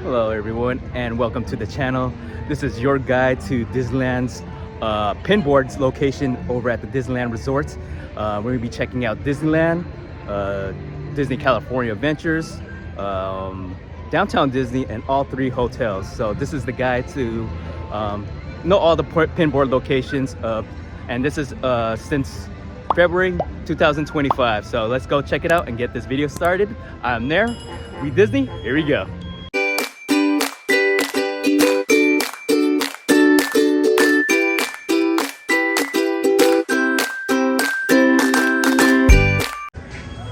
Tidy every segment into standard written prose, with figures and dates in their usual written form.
Hello everyone and welcome to the channel. This is your guide to Disneyland's pinboards location over at the Disneyland Resort. We're going to be checking out Disneyland, Disney California Adventures, Downtown Disney, and all three hotels. So this is the guide to know all the pinboard locations, and this is since February 2025. So let's go check it out and get this video started. I'm there. WeDisney, here we go.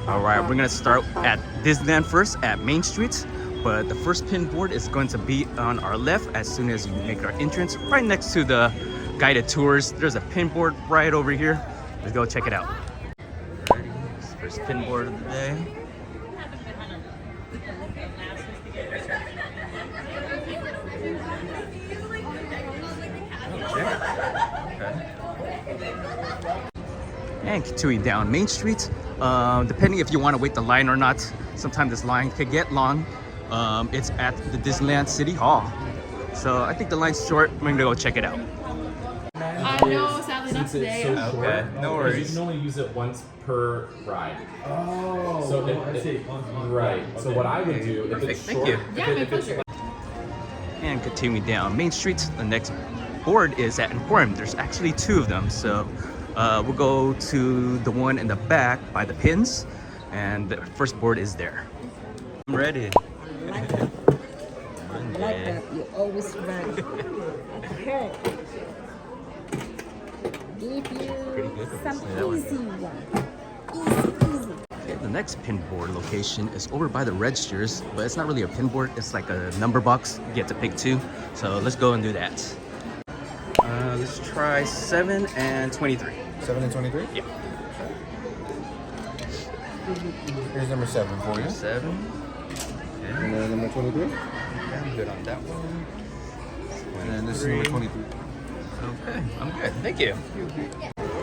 Alright, we're gonna start at Disneyland first at Main Street, but the first pinboard is going to be on our left as soon as you make our entrance, right next to the guided tours. There's a pinboard right over here. Let's go check it out. Alrighty, first pinboard of the day. Okay. And continuing down Main Street, depending if you want to wait the line or not, sometimes this line could get long. It's at the Disneyland City Hall. So I think the line's short. I'm gonna go check it out. No, sadly not today. It's so short, okay, no worries. You can only use it once per ride. Oh, so I see. Right. Okay. So what I would do, if Perfect. it's Thank short, you. Yeah, my pleasure. And continuing down Main Street, the next board is at Emporium. There's actually two of them. So we'll go to the one in the back by the pins, and the first board is there. I'm ready. I like that. You always ready. Okay. Give you some easy one. Easy. Okay, the next pinboard location is over by the registers, but it's not really a pinboard. It's like a number box. You get to pick two. So let's go and do that. Let's try 7 and 23. 7 and 23? Yeah. Here's number 7 for you. 7. And then number 23. Okay, I'm good on that one. And then this is number 23. Okay, I'm good. Thank you.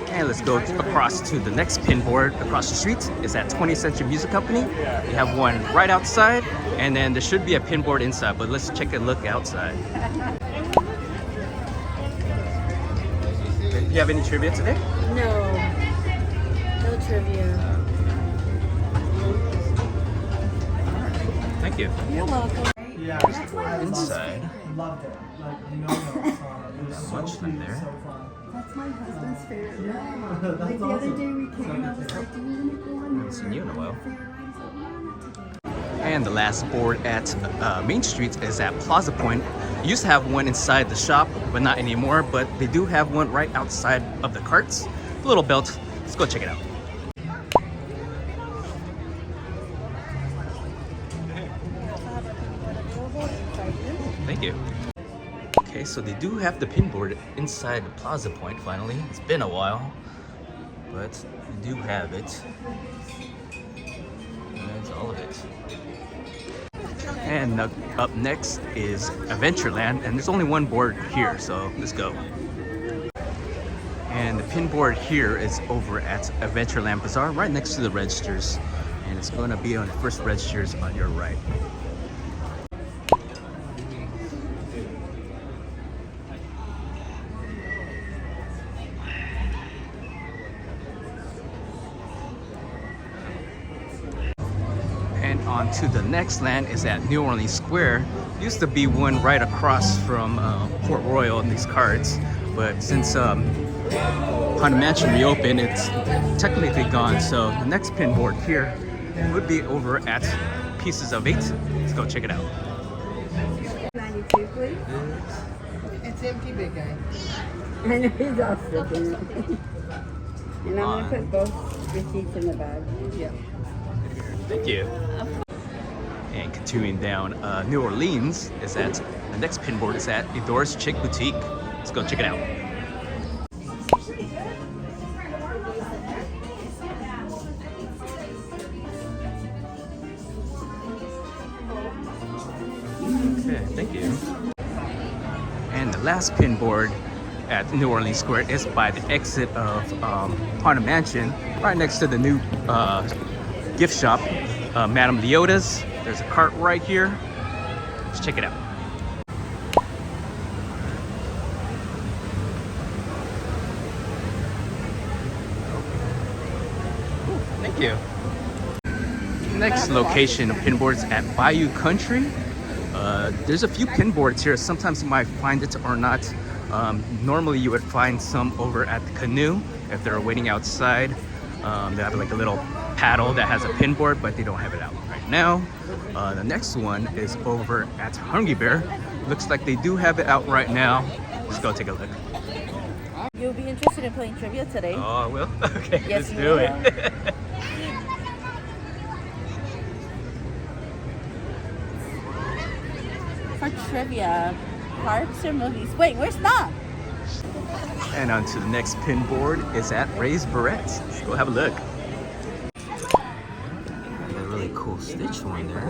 And let's go across to the next pinboard across the street. It's at 20th Century Music Company. We have one right outside, and then there should be a pinboard inside, but let's check a look outside. Do you have any trivia today? No. No trivia. Thank you. You're welcome. Yeah, Inside. loved it. Like, you know, it was so Much fun cute, there. so fun. That's my husband's favorite ride. That's Like the other awesome. day we came and I was like, do you want to go on Haven't seen you in a while. favorite ride? He's like, no, not today. And the last board at Main Street is at Plaza Point. You used to have one inside the shop, but not anymore. But they do have one right outside of the carts. The little belt. Let's go check it out. Thank you. Okay, so they do have the pinboard inside the Plaza Point finally. It's been a while, but they do have it. And that's all of it. And up next is Adventureland, and there's only one board here, so let's go. And the pinboard here is over at Adventureland Bazaar, right next to the registers. And it's going to be on the first registers on your right. And on to the next land is at New Orleans Square. Used to be one right across from Port Royal in these cards, but since Haunted Mansion reopened, it's technically gone. So the next pinboard here would be over at Pieces of 8. Let's go check it out. 92, please. It's empty, big guy. I know he's all sipping. And I'm going to put both receipts in the bag. Yeah. Thank you. And continuing down, New Orleans is at the next pinboard is at Edora's Chick Boutique. Let's go check it out. Okay, thank you. And the last pinboard at New Orleans Square is by the exit of Haunted Mansion, right next to the new gift shop, Madame Leota's. There's a cart right here. Let's check it out. Thank you. Next location of pinboards at Bayou Country. There's a few pinboards here. Sometimes you might find it or not. Normally you would find some over at the Canoe if they're waiting outside. They have like a little paddle that has a pinboard, but they don't have it out right now. The next one is over at Hungry Bear. Looks like they do have it out right now. Let's go take a look. You'll be interested in playing trivia today. Oh, I will? Okay, Yes, let's you do will. it. For trivia, parks or movies? Wait, where's Knock? And on to the next pin board is at Ray's Barrettes. Let's go have a look. Got a really cool Stitch one there.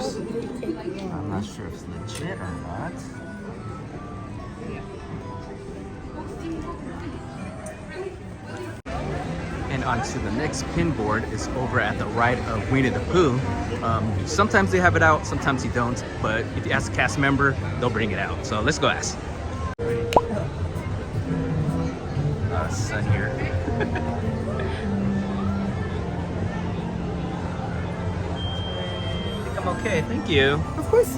I'm not sure if it's legit or not. And on to the next pin board is over at the ride of Winnie the Pooh. Sometimes they have it out, sometimes you don't. But if you ask a cast member, they'll bring it out. So let's go ask. Sun here. I think I'm okay, thank you. Of course.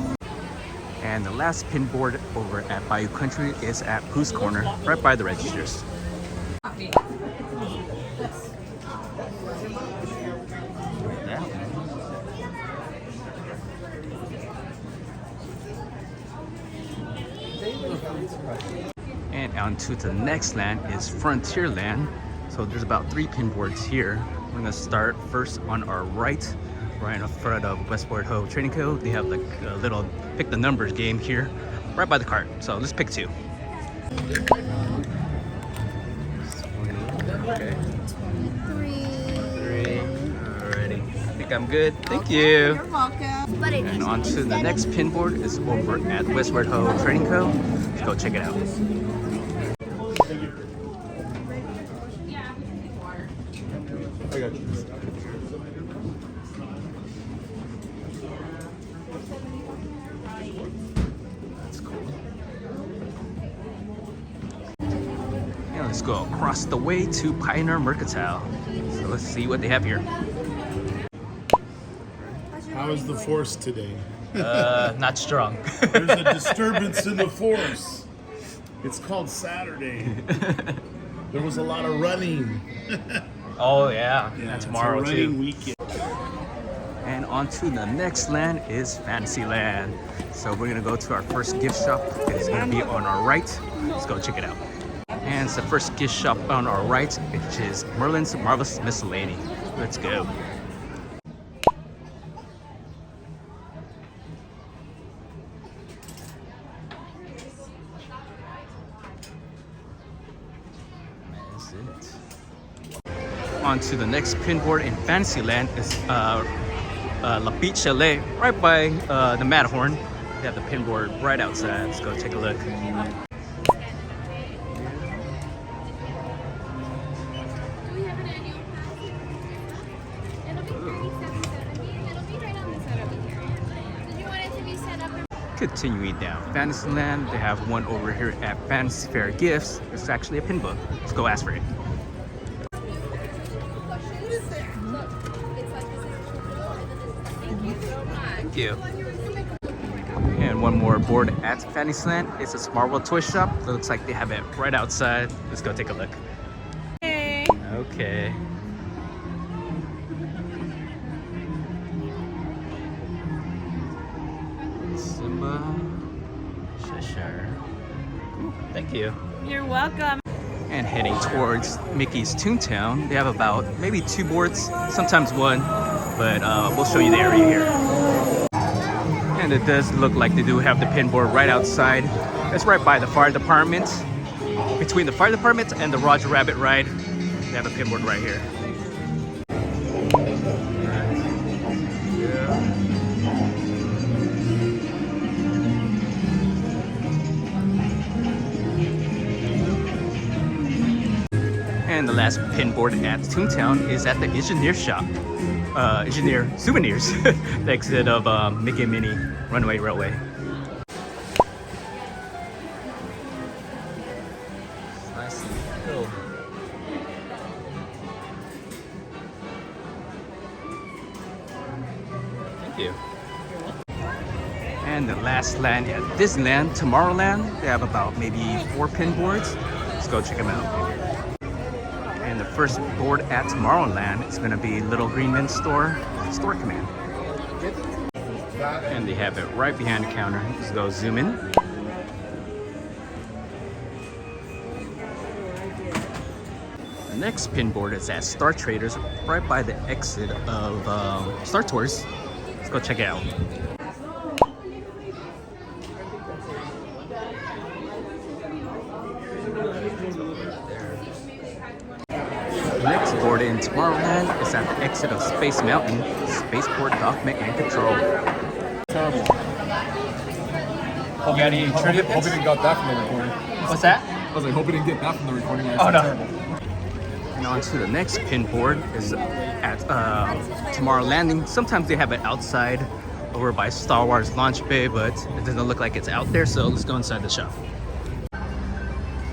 And the last pin board over at Bayou Country is at Pooh's Corner, right by the registers. And on to the next land is Frontierland. So there's about 3 pin boards here. We're gonna start first on our right in front of Westport Ho Trading Co. They have like a little pick the numbers game here, right by the cart. So let's pick 2. Okay. 3. Alrighty. I think I'm good. Thank you. You're welcome. And on to the next pin board is over at Westward Ho Trading Co. Let's go check it out. I got you. That's cool. Yeah, let's go across the way to Pioneer Mercantile. So let's see what they have here. How is the force today? Not strong. There's a disturbance in the force. It's called Saturday. There was a lot of running. Oh yeah, Yeah, and tomorrow it's a running too. weekend. And on to the next land is Fantasyland. So we're gonna go to our first gift shop. It's gonna be on our right. Let's go check it out. And it's the first gift shop on our right, which is Merlin's Marvelous Miscellany. Let's go. That's it. On to the next pin board in Fantasyland is La Beach Chalet, right by the Matterhorn. They have the pin board right outside. Let's go take a look. Continuing down Fantasyland, they have one over here at Fantasy Fair Gifts. It's actually a pin book. Let's go ask for it. Thank you. And one more board at Fantasyland. It's a Smart World toy shop. It looks like they have it right outside. Let's go take a look. Hey. Okay. Simba. Sure. Thank you. You're welcome. And heading towards Mickey's Toontown, they have about maybe 2 boards, sometimes 1, but we'll show you the area here. And it does look like they do have the pin board right outside. It's right by the fire department. Between the fire department and the Roger Rabbit ride, they have a pin board right here. And the last pin board at Toontown is at the Engineer Shop. Engineer Souvenirs, the exit of Mickey and Minnie Runaway Railway. last land at Disneyland, Tomorrowland. They have about maybe 4 pin boards. Let's go check them out. And the first board at Tomorrowland is going to be Little Green Men Store Command. And they have it right behind the counter. Let's go zoom in. The next pin board is at Star Traders, right by the exit of Star Tours. Let's go check it out. The next board in Tomorrowland is at the exit of Space Mountain, Spaceport Document and Control. Terrible. You got any trivia Hope we didn't got that from the recording. What's that? I was like, hope we didn't get that from the recording. Oh, no. Terrible. And on to the next pin board is at Tomorrow Landing. Sometimes they have it outside over by Star Wars Launch Bay, but it doesn't look like it's out there, so let's go inside the shop.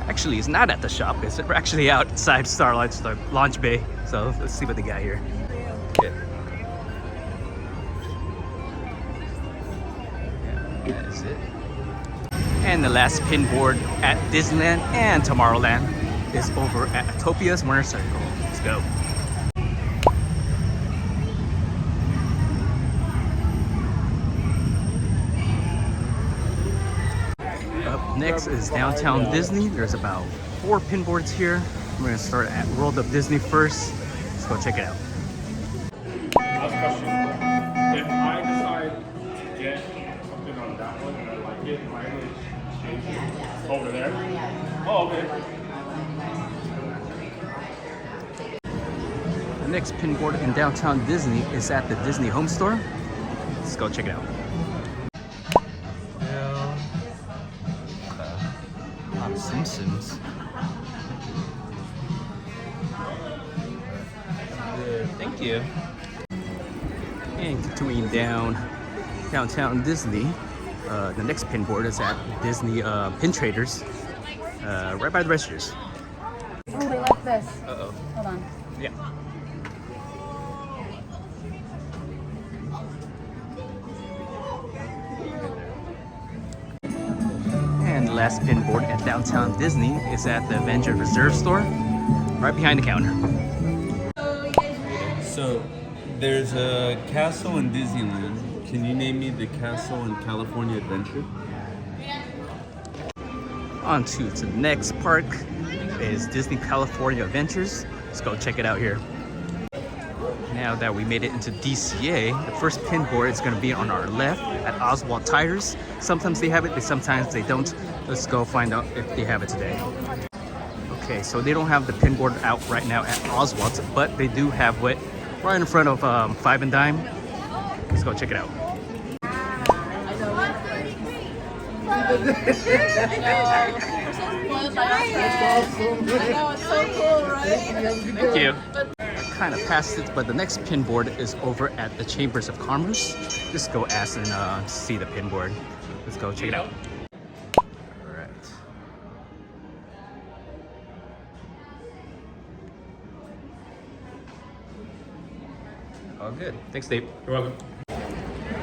Actually, it's not at the shop. It's actually outside Star Wars Launch Bay. So let's see what they got here. Yeah, that is it. And the last pin board at Disneyland and Tomorrowland is over at Utopia's Winter Circle. Let's go. Up next is Downtown Disney. There's about 4 pin boards here. We're gonna start at World of Disney first. Let's go check it out. Last question. If I decide to get something on that one and I like it, am I able to change it over there? Oh, okay. The next pin board in Downtown Disney is at the Disney Home Store. Let's go check it out. Simpsons. Thank you. And continuing downtown Disney, the next pin board is at Disney Pin Traders, right by the registers. Oh, they like this. Uh-oh. Hold on. Yeah. And the last pin board at Downtown Disney is at the Avengers Reserve store, right behind the counter. So, there's a castle in Disneyland. Can you name me the castle in California Adventure? On to the next park is Disney California Adventures. Let's go check it out here. Now that we made it into DCA, the first pin board is going to be on our left at Oswald Tires. Sometimes they have it, but sometimes they don't. Let's go find out if they have it today. Okay, so they don't have the pin board out right now at Oswald's, but they do have it right in front of Five and Dime. Let's go check it out. I know, we're so spoiled by our friends. I know, it's so cool, right? Thank you. Kind of passed it, but the next pin board is over at the Chambers of Commerce. Just go ask and see the pin board. Let's go check it out. All right. All good. Thanks, Dave. You're welcome.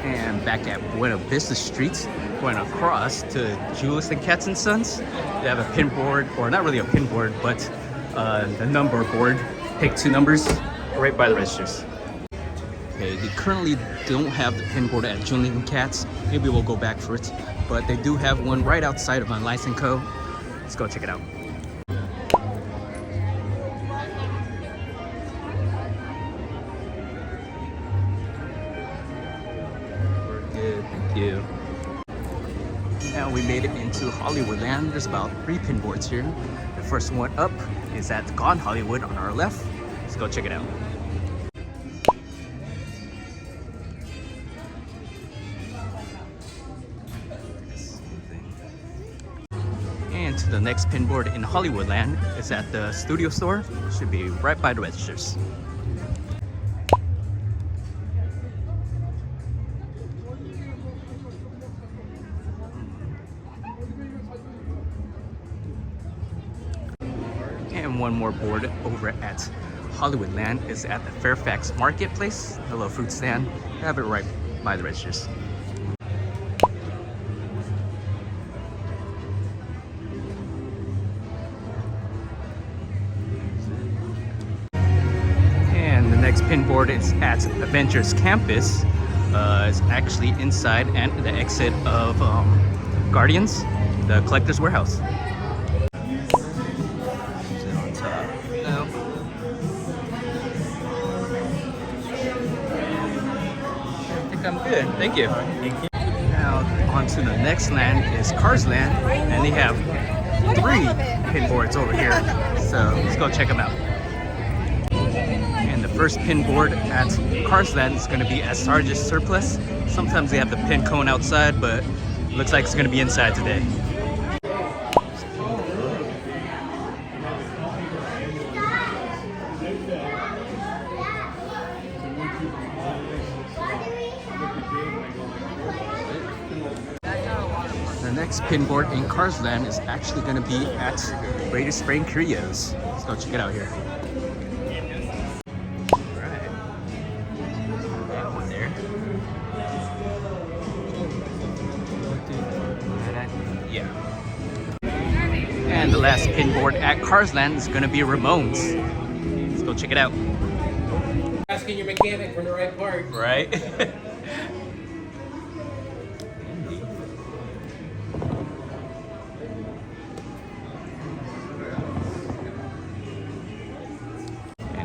And back at Buena Vista Street, going across to Julius and Katz and Sons. They have a pin board, or not really a pin board, but the number board. Pick 2 numbers right by the registers. Okay, they currently don't have the pin board at Julius and Katz. Maybe we'll go back for it, but they do have one right outside of Lice & Co. Let's go check it out. Thank you. Now we made it into Hollywoodland. There's about 3 pin boards here. The first one up is at Gone Hollywood on our left. Let's go check it out. And to the next pin board in Hollywoodland is at the Studio Store. Should be right by the registers. And one more board over at Hollywoodland is at the Fairfax Marketplace. Hello fruit stand. They have it right by the registers. pinboard is at Avengers Campus. It's actually inside and the exit of Guardians, the Collector's Warehouse. Sit on top. No. I think I'm good. Thank you. Now on to the next land is Cars Land, and they have 3 pinboards over here. So let's go check them out. And the first pinboard at Cars Land is going to be at Sarge's Surplus. Sometimes they have the pin cone outside, but it looks like it's going to be inside today. The next pinboard in Cars Land is actually going to be at Raider Spring Curios. Let's go check it out here. Alright. That one there. Yeah. And the last pinboard at Cars Land is going to be Ramones. Let's go check it out. Asking your mechanic for the right part. Right?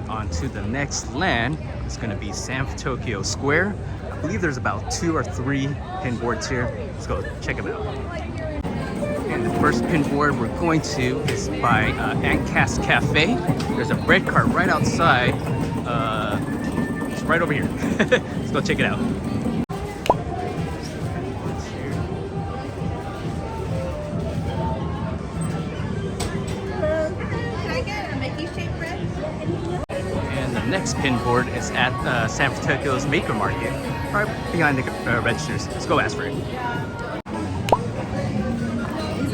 On to the next land, it's going to be Fransokyo Square. I believe there's about 2 or 3 pinboards here. Let's go check them out. And the first pinboard we're going to is by Aunt Cass Cafe. There's a bread cart right outside. It's right over here. Let's go check it out. Can I get a Mickey shaped bread? The next pinboard is at San Francisco's Maker Market, right behind the registers. Let's go ask for it. These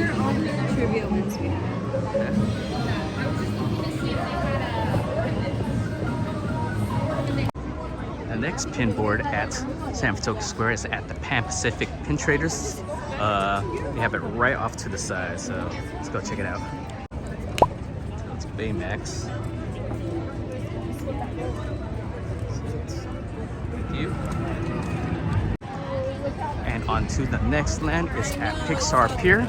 are all the trivia ones we have. The next pinboard at San Francisco Square is at the Pan Pacific Pin Traders. They have it right off to the side, so let's go check it out. So it's Baymax. Thank you. And on to the next land is at Pixar Pier.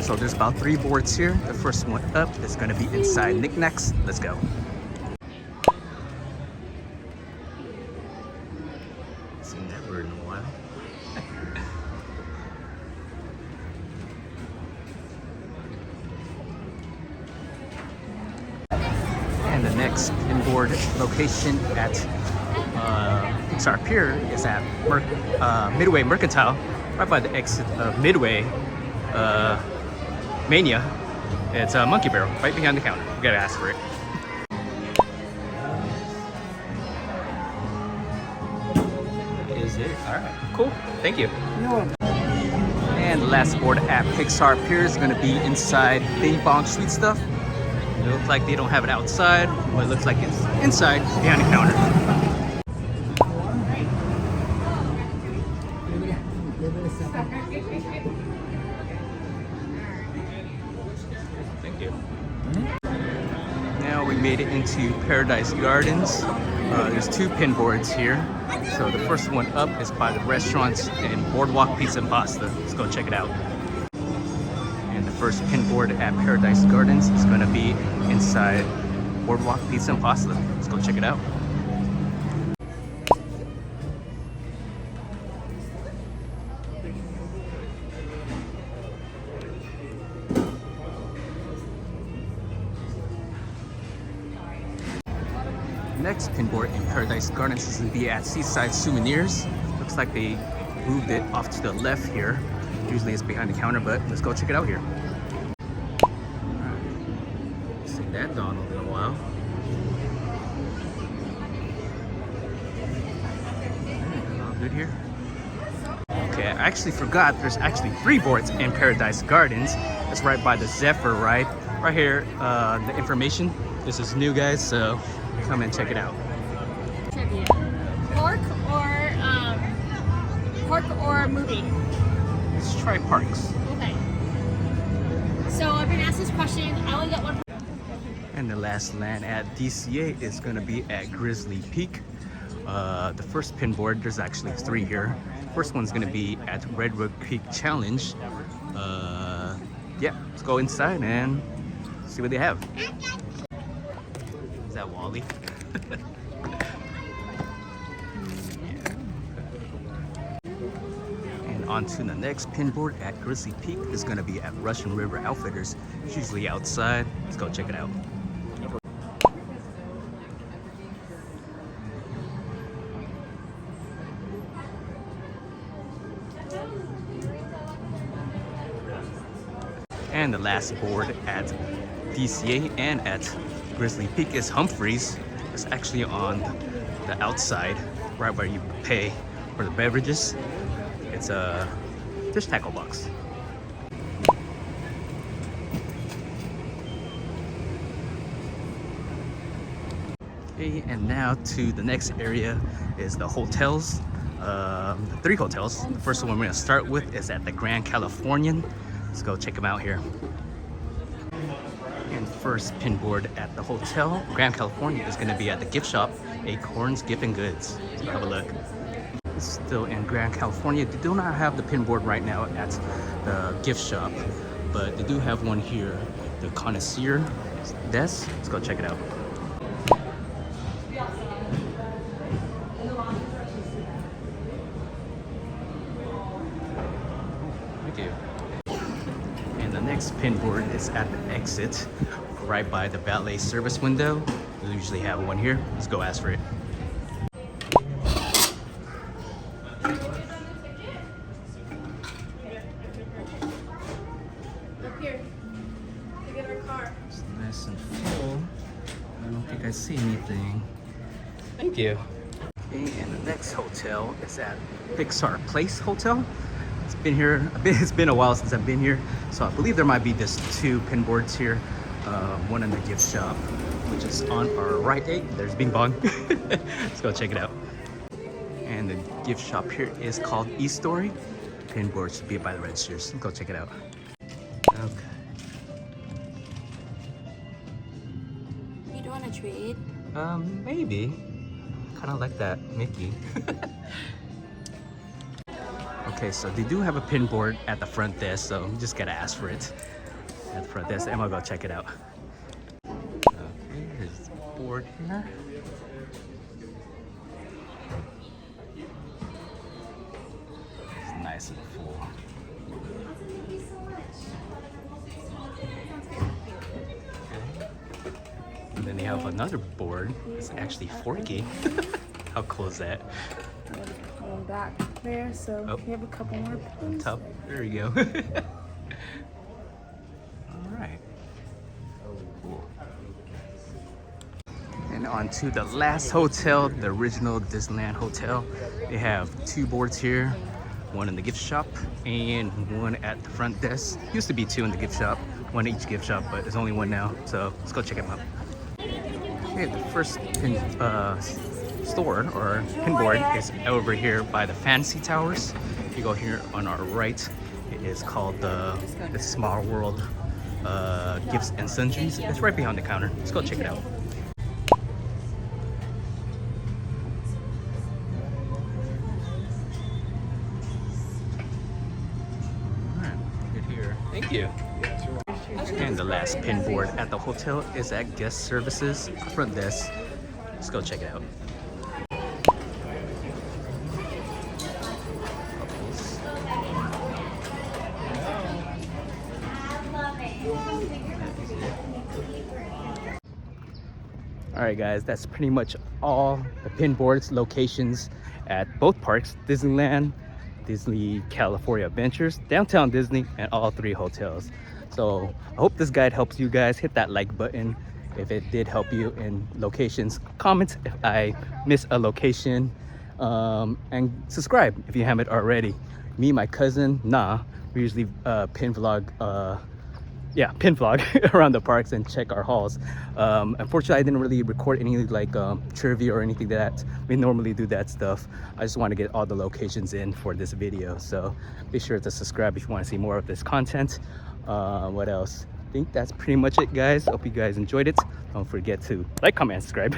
So there's about 3 boards here. The first one up is going to be inside Knickknacks. Let's go. Seen that bird in a while. And the next pinboard location at Pixar Pier is at Midway Mercantile, right by the exit of Midway Mania. It's a Monkey Barrel, right behind the counter. You gotta ask for it. Is it? Alright, cool. Thank you. And the last board at Pixar Pier is gonna be inside Bing Bong Sweet Stuff. It looks like they don't have it outside, but it looks like it's inside behind the counter. Thank you. Now we made it into Paradise Gardens. There's 2 pinboards here. So the first one up is by the restaurants and Boardwalk Pizza and Pasta. Let's go check it out. And the first pinboard at Paradise Gardens is going to be inside Boardwalk Pizza and Pasta. Let's go check it out. Next pinboard in Paradise Gardens is going to be at Seaside Souvenirs. Looks like they moved it off to the left here. Usually it's behind the counter, but let's go check it out here. Alright. Seen that Donald in a while. All good here. Okay, I actually forgot there's actually 3 boards in Paradise Gardens. It's right by the Zephyr ride. Right here, the information. This is new, guys, so come and check it out. Trivia. Park or movie? Let's try parks. Okay. So I've been asked this question. I only got one. And the last land at DCA is going to be at Grizzly Peak. The first pin board, there's actually 3 here. First one's gonna be at Redwood Creek Challenge. Yeah, let's go inside and see what they have. Is that Wally? And on to the next pin board at Grizzly Peak is gonna be at Russian River Outfitters. It's usually outside. Let's go check it out. And the last board at DCA and at Grizzly Peak is Humphreys. It's actually on the outside, right where you pay for the beverages. It's a fish tackle box. Okay, and now to the next area is the hotels. The 3 hotels. The first one we're gonna start with is at the Grand Californian. Let's go check them out here. And first pin board at the hotel, Grand California, is gonna be at the gift shop, Acorns Gift and Goods. So have a look. It's still in Grand California. They do not have the pin board right now at the gift shop, but they do have one here, the Connoisseur desk. Let's go check it out. Thank you. And the next pin board is at the exit, right by the valet service window. They usually have one here. Let's go ask for it. Up here. To get our car. It's nice and full. I don't think I see anything. Thank you. Okay, and the next hotel is at Pixar Place Hotel. It's been here, it's been a while since I've been here, so I believe there might be just 2 pin boards here. One in the gift shop, which is on our right. Hey, there's Bing Bong. Let's go check it out. And the gift shop here is called E-Story. Pin board should be by the registers. Let's go check it out. Okay. You don't want to trade? Maybe. Kind of like that Mickey. Okay, so they do have a pin board at the front desk, so you just gotta ask for it at the front desk, and we'll go check it out. Okay, there's the board here. It's nice and full. Okay. And then they have another board. It's actually Forky. How cool is that? Going back there, so Oh. we have a couple more pins. Top. There you go. All right. Cool. And on to the last hotel, the original Disneyland Hotel. They have 2 boards here, one in the gift shop and one at the front desk. Used to be 2 in the gift shop, one each gift shop, but there's only one now. So let's go check them out. Okay, the first pin, store or pin board is over here by the Fantasy Towers. If you go here on our right, it is called the Small World Gifts and Sundries. It's right behind the counter. Let's go check it out. Alright, good here. Thank you. And the last pin board at the hotel is at Guest Services front desk. Let's go check it out. Alright guys, that's pretty much all the pin boards locations at both parks, Disneyland, Disney California Adventures, Downtown Disney, and all 3 hotels. So I hope this guide helps you guys. Hit that like button if it did help you in locations. Comment if I miss a location, and subscribe if you haven't already. Me and my cousin, we usually pin vlog around the parks and check our hauls. Unfortunately, I didn't really record any like trivia or anything that we normally do that stuff. I just want to get all the locations in for this video, so be sure to subscribe if you want to see more of this content. What else? I think that's pretty much it, guys. Hope you guys enjoyed it. Don't forget to like, comment, and subscribe.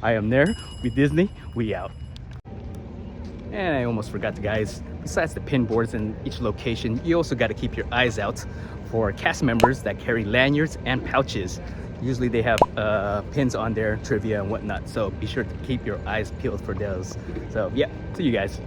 I am there with Disney. We out. And I almost forgot, guys, besides the pin boards in each location, you also got to keep your eyes out for cast members that carry lanyards and pouches. Usually they have pins on their trivia and whatnot, so be sure to keep your eyes peeled for those. So yeah, see you guys.